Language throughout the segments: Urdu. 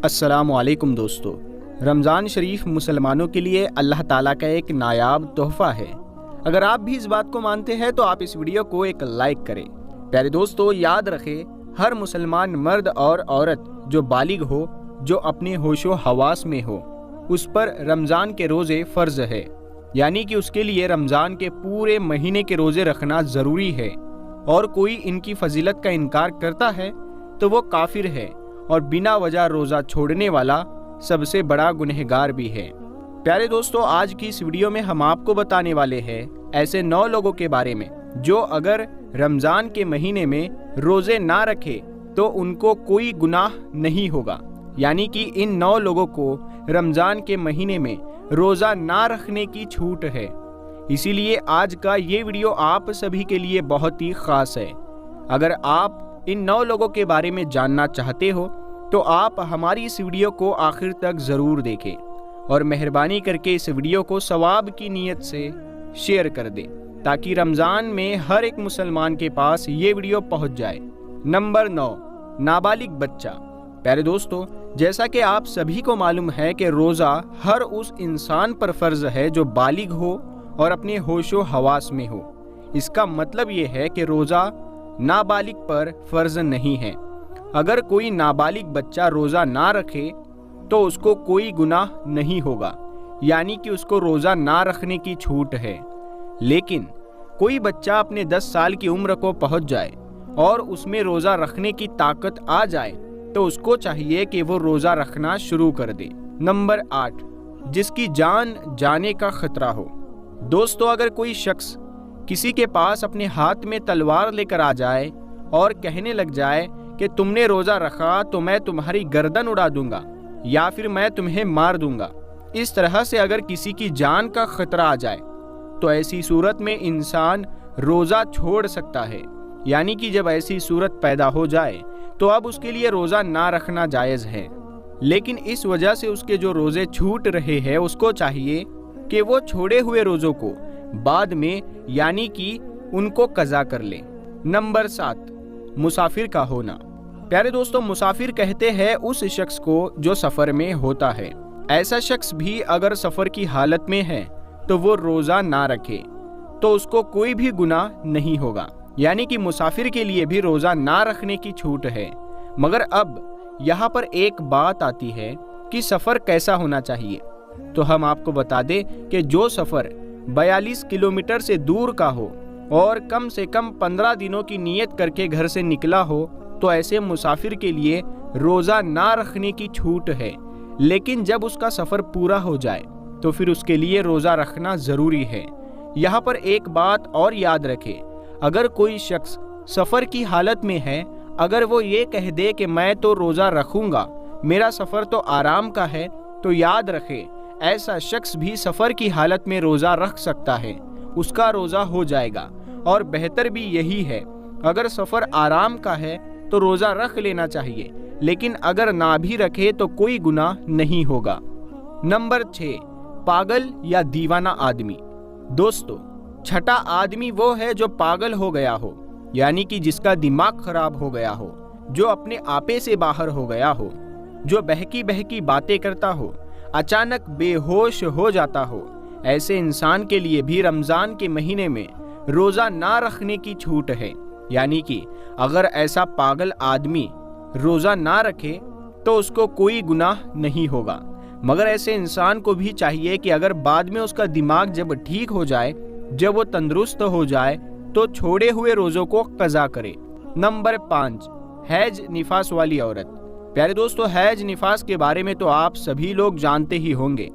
السلام علیکم دوستو، رمضان شریف مسلمانوں کے لیے اللہ تعالیٰ کا ایک نایاب تحفہ ہے۔ اگر آپ بھی اس بات کو مانتے ہیں تو آپ اس ویڈیو کو ایک لائک کریں۔ پیارے دوستو، یاد رکھیں، ہر مسلمان مرد اور عورت جو بالغ ہو، جو اپنے ہوش و حواس میں ہو، اس پر رمضان کے روزے فرض ہے، یعنی کہ اس کے لیے رمضان کے پورے مہینے کے روزے رکھنا ضروری ہے، اور کوئی ان کی فضیلت کا انکار کرتا ہے تو وہ کافر ہے اور بنا وجہ روزہ چھوڑنے والا سب سے بڑا گنہگار بھی ہے۔ پیارے دوستو، آج کی اس ویڈیو میں ہم آپ کو بتانے والے ہیں ایسے 9 لوگوں کے بارے میں جو اگر رمضان کے مہینے میں روزے نہ رکھے تو ان کو کوئی گناہ نہیں ہوگا، یعنی کہ ان 9 لوگوں کو رمضان کے مہینے میں روزہ نہ رکھنے کی چھوٹ ہے۔ اسی لیے آج کا یہ ویڈیو آپ سبھی کے لیے بہت ہی خاص ہے۔ اگر آپ ان 9 لوگوں کے بارے میں جاننا چاہتے ہو تو آپ ہماری اس ویڈیو کو آخر تک ضرور دیکھیں، اور مہربانی کر کے اس ویڈیو کو ثواب کی نیت سے شیئر کر دیں تاکہ رمضان میں ہر ایک مسلمان کے پاس یہ ویڈیو پہنچ جائے۔ نمبر 9، نابالغ بچہ۔ پیارے دوستو، جیسا کہ آپ سبھی کو معلوم ہے کہ روزہ ہر اس انسان پر فرض ہے جو بالغ ہو اور اپنے ہوش و حواس میں ہو۔ اس کا مطلب یہ ہے کہ روزہ نابالغ پر فرض نہیں ہے۔ اگر کوئی نابالغ بچہ روزہ نہ رکھے تو اس کو کوئی گناہ نہیں ہوگا، یعنی کہ اس کو روزہ نہ رکھنے کی چھوٹ ہے۔ لیکن کوئی بچہ اپنے 10 سال کی عمر کو پہنچ جائے اور اس میں روزہ رکھنے کی طاقت آ جائے تو اس کو چاہیے کہ وہ روزہ رکھنا شروع کر دے۔ نمبر 8، جس کی جان جانے کا خطرہ ہو۔ دوستو، اگر کوئی شخص کسی کے پاس اپنے ہاتھ میں تلوار لے کر آ جائے اور کہنے لگ جائے کہ تم نے روزہ رکھا تو میں تمہاری گردن اڑا دوں گا یا پھر میں تمہیں مار دوں گا، اس طرح سے اگر کسی کی جان کا خطرہ آ جائے تو ایسی صورت میں انسان روزہ چھوڑ سکتا ہے، یعنی کہ جب ایسی صورت پیدا ہو جائے تو اب اس کے لیے روزہ نہ رکھنا جائز ہے۔ لیکن اس وجہ سے اس کے جو روزے چھوٹ رہے ہیں اس کو چاہیے کہ وہ چھوڑے ہوئے روزوں کو بعد میں یعنی کہ ان کو قضا کر لے۔ نمبر 7، مسافر کا ہونا۔ پیارے دوستو، مسافر کہتے ہیں اس شخص کو جو سفر میں ہوتا ہے۔ ایسا شخص بھی اگر سفر کی حالت میں ہے تو وہ روزہ نہ رکھے تو اس کو کوئی بھی گناہ نہیں ہوگا، یعنی کہ مسافر کے لیے بھی روزہ نہ رکھنے کی چھوٹ ہے۔ مگر اب یہاں پر ایک بات آتی ہے کہ سفر کیسا ہونا چاہیے، تو ہم آپ کو بتا دیں کہ جو سفر 42 کلومیٹر سے دور کا ہو اور کم سے کم 15 دنوں کی نیت کر کے گھر سے نکلا ہو تو ایسے مسافر کے لیے روزہ نہ رکھنے کی چھوٹ ہے۔ لیکن جب اس کا سفر پورا ہو جائے تو پھر اس کے لیے روزہ رکھنا ضروری ہے۔ یہاں پر ایک بات اور یاد رکھے، اگر کوئی شخص سفر کی حالت میں ہے، اگر وہ یہ کہہ دے کہ میں تو روزہ رکھوں گا، میرا سفر تو آرام کا ہے، تو یاد رکھے ایسا شخص بھی سفر کی حالت میں روزہ رکھ سکتا ہے، اس کا روزہ ہو جائے گا۔ اور بہتر بھی یہی ہے، اگر سفر آرام کا ہے تو روزہ رکھ لینا چاہیے، لیکن اگر نہ بھی رکھے تو کوئی گناہ نہیں ہوگا۔ نمبر 6، پاگل یا دیوانہ آدمی۔ دوستو، چھٹا آدمی وہ ہے جو پاگل ہو گیا ہو، یعنی کہ جس کا دماغ خراب ہو گیا ہو، جو اپنے آپے سے باہر ہو گیا ہو، جو بہکی بہکی باتیں کرتا ہو، اچانک بے ہوش ہو جاتا ہو۔ ایسے انسان کے لیے بھی رمضان کے مہینے میں روزہ نہ رکھنے کی چھوٹ ہے، یعنی کہ اگر ایسا پاگل آدمی روزہ نہ رکھے تو اس کو کوئی گناہ نہیں ہوگا۔ مگر ایسے انسان کو بھی چاہیے کہ اگر بعد میں اس کا دماغ جب ٹھیک ہو جائے، جب وہ تندرست ہو جائے تو چھوڑے ہوئے روزوں کو قضا کرے۔ نمبر 5، حیض نفاس والی عورت۔ پیارے دوستو، حیض نفاس کے بارے میں تو آپ سبھی لوگ جانتے ہی ہوں گے۔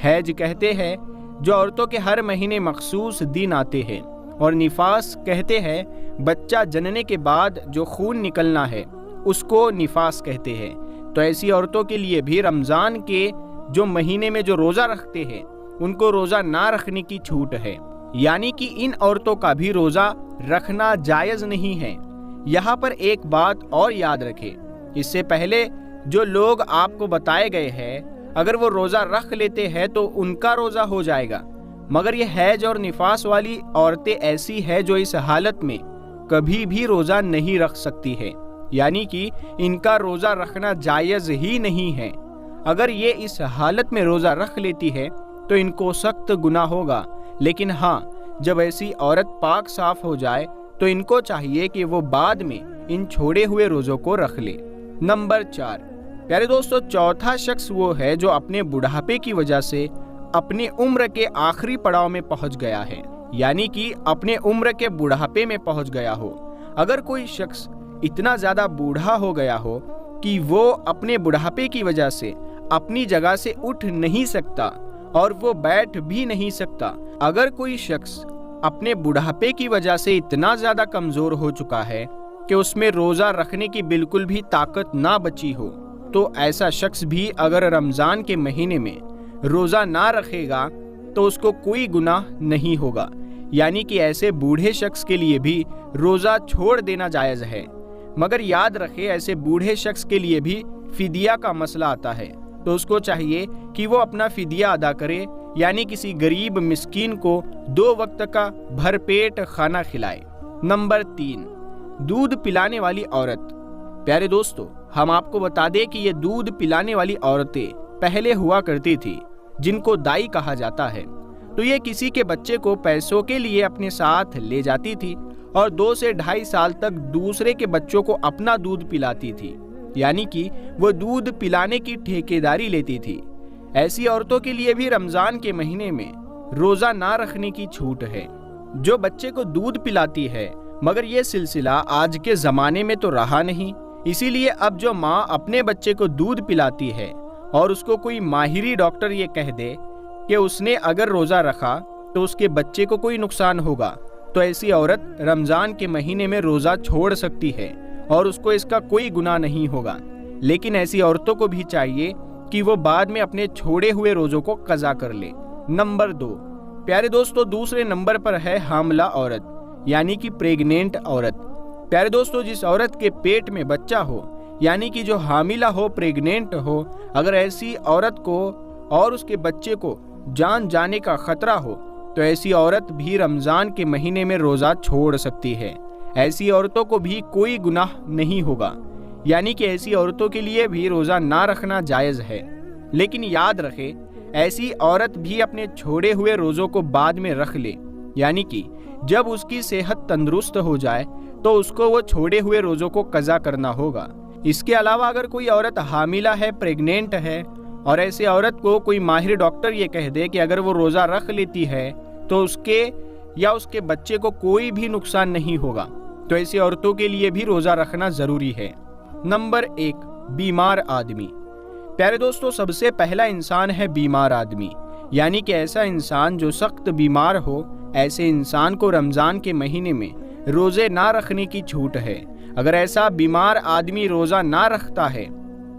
حیض کہتے ہیں جو عورتوں کے ہر مہینے مخصوص دن آتے ہیں، اور نفاس کہتے ہیں بچہ جننے کے بعد جو خون نکلنا ہے اس کو نفاس کہتے ہیں۔ تو ایسی عورتوں کے لیے بھی رمضان کے جو مہینے میں جو روزہ رکھتے ہیں ان کو روزہ نہ رکھنے کی چھوٹ ہے، یعنی کہ ان عورتوں کا بھی روزہ رکھنا جائز نہیں ہے۔ یہاں پر ایک بات اور یاد رکھیں، اس سے پہلے جو لوگ آپ کو بتائے گئے ہیں اگر وہ روزہ رکھ لیتے ہیں تو ان کا روزہ ہو جائے گا، مگر یہ حیض اور نفاس والی عورتیں ایسی ہے جو اس حالت میں کبھی بھی روزہ نہیں رکھ سکتی ہے، یعنی کہ ان کا روزہ رکھنا جائز ہی نہیں ہے۔ اگر یہ اس حالت میں روزہ رکھ لیتی ہے تو ان کو سخت گناہ ہوگا، لیکن ہاں جب ایسی عورت پاک صاف ہو جائے تو ان کو چاہیے کہ وہ بعد میں ان چھوڑے ہوئے روزوں کو رکھ لے۔ نمبر 4، پیارے دوستو، چوتھا شخص وہ ہے جو اپنے بڑھاپے کی وجہ سے اپنی عمر کے آخری پڑاؤ میں پہنچ گیا ہے، یعنی کہ اپنے عمر کے بڑھاپے میں پہنچ گیا ہو۔ اگر کوئی شخص اتنا زیادہ بوڑھا ہو گیا ہو کہ وہ اپنے بڑھاپے کی وجہ سے اپنی جگہ سے اٹھ نہیں سکتا اور وہ بیٹھ بھی نہیں سکتا، اگر کوئی شخص اپنے بڑھاپے کی وجہ سے اتنا زیادہ کمزور ہو چکا ہے کہ اس میں روزہ رکھنے کی بالکل بھی طاقت نہ بچی ہو، تو ایسا شخص بھی اگر رمضان کے مہینے میں روزہ نہ رکھے گا تو اس کو کوئی گناہ نہیں ہوگا، یعنی کہ ایسے بوڑھے شخص کے لیے بھی روزہ چھوڑ دینا جائز ہے۔ مگر یاد رکھے ایسے بوڑھے شخص کے لیے بھی فدیہ کا مسئلہ آتا ہے، تو اس کو چاہیے کہ وہ اپنا فدیہ ادا کرے، یعنی کسی غریب مسکین کو 2 وقت کا بھر پیٹ کھانا کھلائے۔ نمبر 3، دودھ پلانے والی عورت۔ پیارے دوستو، ہم آپ کو بتا دیں کہ یہ دودھ پلانے والی عورتیں پہلے ہوا کرتی تھی، جن کو دائی کہا جاتا ہے۔ تو یہ کسی کے بچے کو پیسوں کے لیے اپنے ساتھ لے جاتی تھی اور 2 سے 2.5 سال تک دوسرے کے بچوں کو اپنا دودھ پلاتی تھی، یعنی کہ وہ دودھ پلانے کی ٹھیکیداری لیتی تھی۔ ایسی عورتوں کے لیے بھی رمضان کے مہینے میں روزہ نہ رکھنے کی چھوٹ ہے، جو بچے کو دودھ پلاتی ہے۔ مگر یہ سلسلہ آج کے زمانے میں تو رہا نہیں، اسی لیے اب جو ماں اپنے بچے کو دودھ پلاتی ہے اور اس کو کوئی ماہری ڈاکٹر یہ کہہ دے کہ اس نے اگر روزہ رکھا تو اس کے بچے کو کوئی نقصان ہوگا، تو ایسی عورت رمضان کے مہینے میں روزہ چھوڑ سکتی ہے اور اس کو اس کا کوئی گناہ نہیں ہوگا۔ لیکن ایسی عورتوں کو بھی چاہیے کہ وہ بعد میں اپنے چھوڑے ہوئے روزوں کو قضا کر لے۔ نمبر 2، پیارے دوستو، دوسرے نمبر پر ہے حاملہ عورت، یعنی کہ پریگنینٹ عورت۔ پیارے دوستو، جس عورت کے پیٹ میں بچہ ہو، یعنی کہ جو حاملہ ہو، پریگنینٹ ہو، اگر ایسی عورت کو اور اس کے بچے کو جان جانے کا خطرہ ہو تو ایسی عورت بھی رمضان کے مہینے میں روزہ چھوڑ سکتی ہے۔ ایسی عورتوں کو بھی کوئی گناہ نہیں ہوگا، یعنی کہ ایسی عورتوں کے لیے بھی روزہ نہ رکھنا جائز ہے۔ لیکن یاد رکھے ایسی عورت بھی اپنے چھوڑے ہوئے روزوں کو بعد میں رکھ لے، یعنی کہ جب اس کی صحت تندرست ہو جائے تو اس کو وہ چھوڑے ہوئے روزوں کو قضا کرنا ہوگا۔ اس کے علاوہ اگر کوئی عورت حاملہ ہے، پریگنینٹ ہے، اور ایسے عورت کو کوئی ماہر ڈاکٹر یہ کہہ دے کہ اگر وہ روزہ رکھ لیتی ہے تو اس کے یا اس کے بچے کو کوئی بھی نقصان نہیں ہوگا، تو ایسی عورتوں کے لیے بھی روزہ رکھنا ضروری ہے۔ نمبر 1، بیمار آدمی۔ پیارے دوستو، سب سے پہلا انسان ہے بیمار آدمی، یعنی کہ ایسا انسان جو سخت بیمار ہو۔ ایسے انسان کو رمضان کے مہینے میں روزے نہ رکھنے کی چھوٹ ہے۔ اگر ایسا بیمار آدمی روزہ نہ رکھتا ہے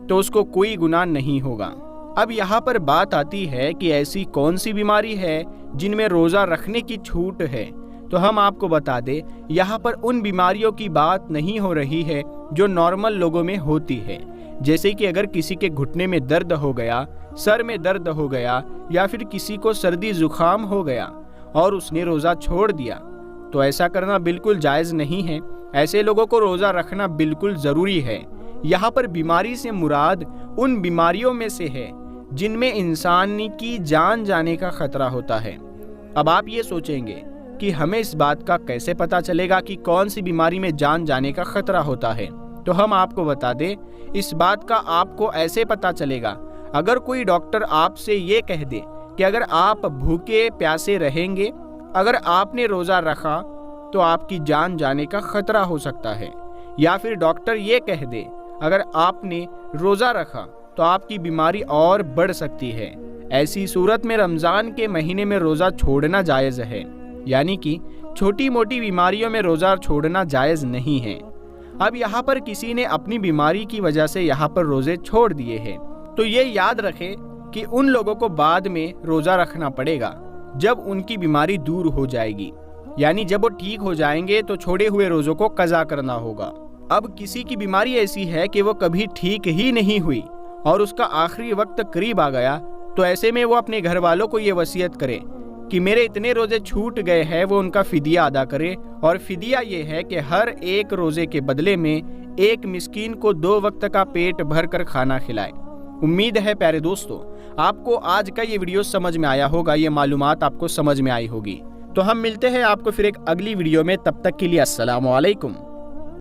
تو اس کو کوئی گناہ نہیں ہوگا۔ اب یہاں پر بات آتی ہے کہ ایسی کون سی بیماری ہے جن میں روزہ رکھنے کی چھوٹ ہے، تو ہم آپ کو بتا دیں یہاں پر ان بیماریوں کی بات نہیں ہو رہی ہے جو نارمل لوگوں میں ہوتی ہے، جیسے کہ اگر کسی کے گھٹنے میں درد ہو گیا، سر میں درد ہو گیا، یا پھر کسی کو سردی زکام ہو گیا اور اس نے روزہ چھوڑ دیا، تو ایسا کرنا بالکل جائز نہیں ہے۔ ایسے لوگوں کو روزہ رکھنا بالکل ضروری ہے۔ یہاں پر بیماری سے مراد ان بیماریوں میں سے ہے جن میں انسان کی جان جانے کا خطرہ ہوتا ہے۔ اب آپ یہ سوچیں گے کہ ہمیں اس بات کا کیسے پتا چلے گا کہ کون سی بیماری میں جان جانے کا خطرہ ہوتا ہے؟ تو ہم آپ کو بتا دیں، اس بات کا آپ کو ایسے پتا چلے گا اگر کوئی ڈاکٹر آپ سے یہ کہہ دے کہ اگر آپ بھوکے پیاسے رہیں گے، اگر آپ نے روزہ رکھا تو آپ کی جان جانے کا خطرہ ہو سکتا ہے، یا پھر ڈاکٹر یہ کہہ دے اگر آپ نے روزہ رکھا تو آپ کی بیماری اور بڑھ سکتی ہے۔ ایسی صورت میں رمضان کے مہینے میں روزہ چھوڑنا جائز ہے، یعنی کہ چھوٹی موٹی بیماریوں میں روزہ چھوڑنا جائز نہیں ہے۔ اب یہاں پر کسی نے اپنی بیماری کی وجہ سے یہاں پر روزے چھوڑ دیے ہیں، تو یہ یاد رکھے کہ ان لوگوں کو بعد میں روزہ رکھنا پڑے گا جب ان کی بیماری دور ہو جائے گی، یعنی جب وہ ٹھیک ہو جائیں گے تو چھوڑے ہوئے روزوں کو قضا کرنا ہوگا۔ اب کسی کی بیماری ایسی ہے کہ وہ کبھی ٹھیک ہی نہیں ہوئی اور اس کا آخری وقت قریب آ گیا، تو ایسے میں وہ اپنے گھر والوں کو یہ وصیت کرے کہ میرے اتنے روزے چھوٹ گئے ہیں وہ ان کا فدیہ ادا کرے، اور فدیہ یہ ہے کہ ہر ایک روزے کے بدلے میں ایک مسکین کو 2 وقت کا پیٹ بھر کر کھانا کھلائے۔ امید ہے پیارے دوستو آپ کو آج کا یہ ویڈیو سمجھ میں آیا ہوگا، یہ معلومات آپ کو سمجھ میں آئی ہوگی۔ تو ہم ملتے ہیں آپ کو پھر ایک اگلی ویڈیو میں، تب تک کے لیے السلام علیکم۔